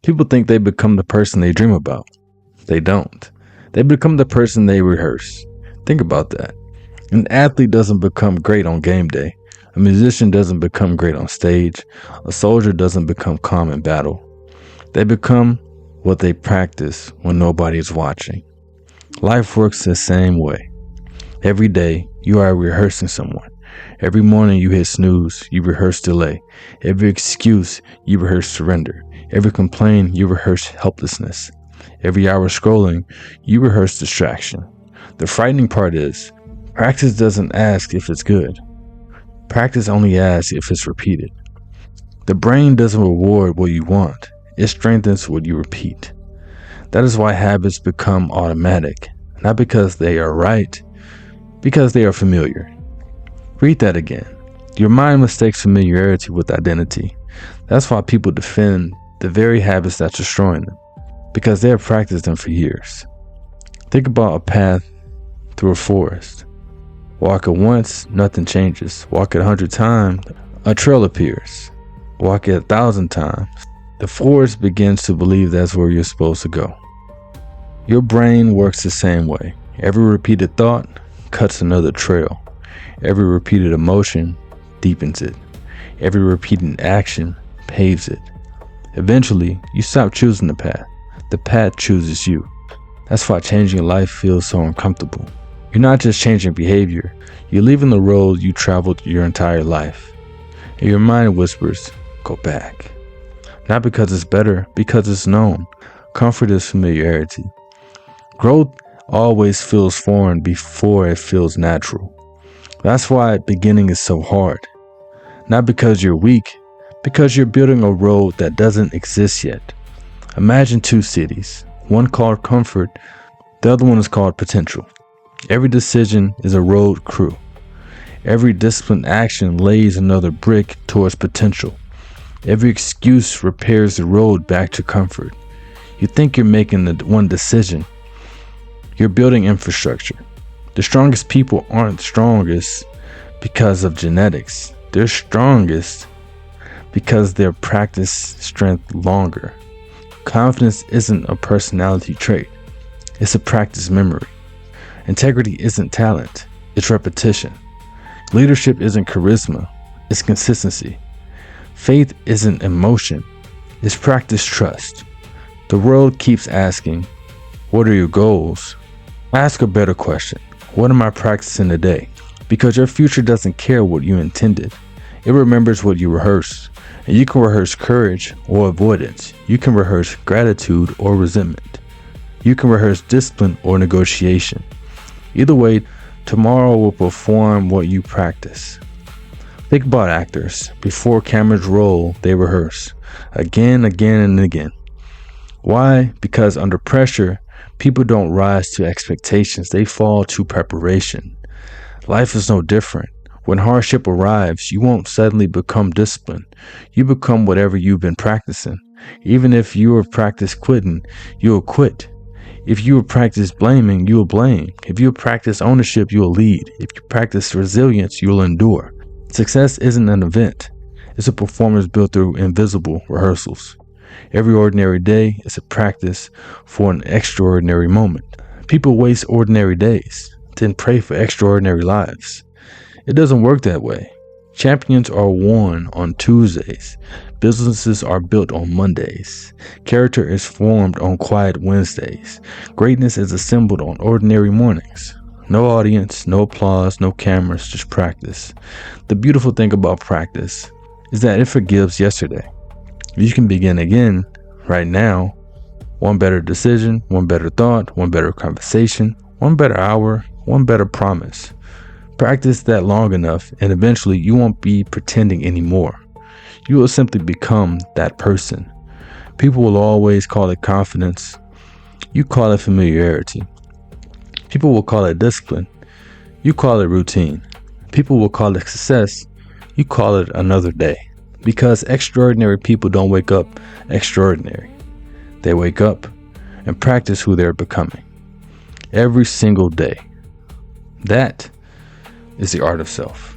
People think they become the person they dream about. They don't. They become the person they rehearse. Think about that. An athlete doesn't become great on game day. A musician doesn't become great on stage. A soldier doesn't become calm in battle. They become what they practice when nobody is watching. Life works the same way. Every day, you are rehearsing someone. Every morning you hit snooze, you rehearse delay. Every excuse, you rehearse surrender. Every complaint, you rehearse helplessness. Every hour scrolling, you rehearse distraction. The frightening part is, practice doesn't ask if it's good. Practice only asks if it's repeated. The brain doesn't reward what you want. It strengthens what you repeat. That is why habits become automatic, not because they are right, because they are familiar. Read that again. Your mind mistakes familiarity with identity. That's why people defend the very habits that's destroying them, because they have practiced them for years. Think about a path through a forest. Walk it once, nothing changes. Walk it 100 times, a trail appears. Walk it 1,000 times. The forest begins to believe that's where you're supposed to go. Your brain works the same way. Every repeated thought cuts another trail. Every repeated emotion deepens it. Every repeated action paves it. Eventually, you stop choosing the path. The path chooses you. That's why changing life feels so uncomfortable. You're not just changing behavior. You're leaving the road you traveled your entire life. And your mind whispers, go back. Not because it's better, because it's known. Comfort is familiarity. Growth always feels foreign before it feels natural. That's why beginning is so hard. Not because you're weak, because you're building a road that doesn't exist yet. Imagine two cities, one called comfort, the other one is called potential. Every decision is a road crew. Every disciplined action lays another brick towards potential. Every excuse repairs the road back to comfort. You think you're making the one decision. You're building infrastructure. The strongest people aren't strongest because of genetics. They're strongest because they've practiced strength longer. Confidence isn't a personality trait. It's a practice memory. Integrity isn't talent. It's repetition. Leadership isn't charisma. It's consistency. Faith isn't emotion. It's practice trust. The world keeps asking, what are your goals? Ask a better question. What am I practicing today? Because your future doesn't care what you intended. It remembers what you rehearsed. And you can rehearse courage or avoidance. You can rehearse gratitude or resentment. You can rehearse discipline or negotiation. Either way, tomorrow will perform what you practice. Think about actors. Before cameras roll, they rehearse. Again, and again. Why? Because under pressure, people don't rise to expectations. They fall to preparation. Life is no different. When hardship arrives, you won't suddenly become disciplined. You become whatever you've been practicing. Even if you have practiced quitting, you'll quit. If you have practiced blaming, you'll blame. If you have practiced ownership, you'll lead. If you practice resilience, you'll endure. Success isn't an event. It's a performance built through invisible rehearsals. Every ordinary day is a practice for an extraordinary moment. People waste ordinary days, then pray for extraordinary lives. It doesn't work that way. Champions are worn on Tuesdays. Businesses are built on Mondays. Character is formed on quiet Wednesdays. Greatness is assembled on ordinary mornings. No audience, no applause, no cameras, just practice. The beautiful thing about practice is that it forgives yesterday. You can begin again right now. One better decision, one better thought, one better conversation, one better hour, one better promise. Practice that long enough and eventually you won't be pretending anymore. You will simply become that person. People will always call it confidence. You call it familiarity. People will call it discipline. You call it routine. People will call it success. You call it another day. Because extraordinary people don't wake up extraordinary. They wake up and practice who they're becoming. Every single day. That is the art of self.